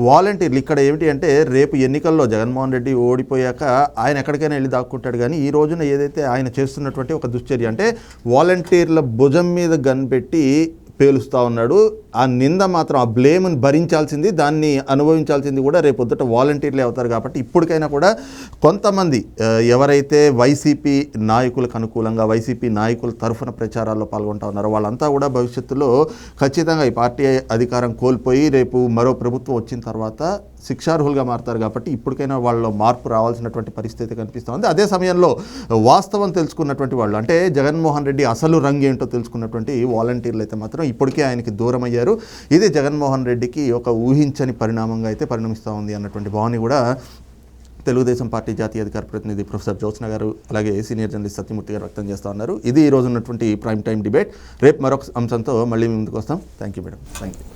[SPEAKER 1] వాలంటీర్లు ఇక్కడ ఏమిటి అంటే రేపు ఎన్నికల్లో జగన్మోహన్ రెడ్డి ఓడిపోయాక ఆయన ఎక్కడికైనా వెళ్ళి దాక్కుంటాడు, కానీ ఈ రోజున ఏదైతే ఆయన చేస్తున్నటువంటి ఒక దుశ్చర్య అంటే వాలంటీర్ల భుజం మీద గన్ పెట్టి పేలుస్తూ ఉన్నాడు. ఆ నింద మాత్రం, ఆ బ్లేమ్ని భరించాల్సింది, దాన్ని అనుభవించాల్సింది కూడా రేపొద్దుట వాలంటీర్లే అవుతారు. కాబట్టి ఇప్పటికైనా కూడా కొంతమంది ఎవరైతే వైసీపీ నాయకులకు అనుకూలంగా, వైసీపీ నాయకుల తరఫున ప్రచారాల్లో పాల్గొంటూ ఉన్నారో వాళ్ళంతా కూడా భవిష్యత్తులో ఖచ్చితంగా ఈ పార్టీ అధికారం కోల్పోయి రేపు మరో ప్రభుత్వం వచ్చిన తర్వాత శిక్షార్హులుగా మారుతారు. కాబట్టి ఇప్పటికైనా వాళ్ళలో మార్పు రావాల్సినటువంటి పరిస్థితి కనిపిస్తుంది. అదే సమయంలో వాస్తవం తెలుసుకున్నటువంటి వాళ్ళు, అంటే జగన్మోహన్ రెడ్డి అసలు రంగు ఏంటో తెలుసుకున్నటువంటి వాలంటీర్లు అయితే మాత్రం ఇప్పటికే ఆయనకి దూరం అయ్యారు. ఇది జగన్మోహన్ రెడ్డికి ఒక ఊహించని పరిణామంగా అయితే పరిణమిస్తూ ఉంది అన్నటువంటి భావన కూడా తెలుగుదేశం పార్టీ జాతీయ అధికార ప్రతినిధి ప్రొఫెసర్ జ్యోత్స్న గారు, అలాగే సీనియర్ జర్నలిస్ట్ సత్యమూర్తి గారు వ్యక్తం చేస్తూ ఉన్నారు. ఇది ఈ రోజు ఉన్నటువంటి ప్రైమ్ టైం డిబేట్. రేపు మరొక అంశంతో మళ్ళీ ముందుకు వస్తాం. Thank you madam. Thank you.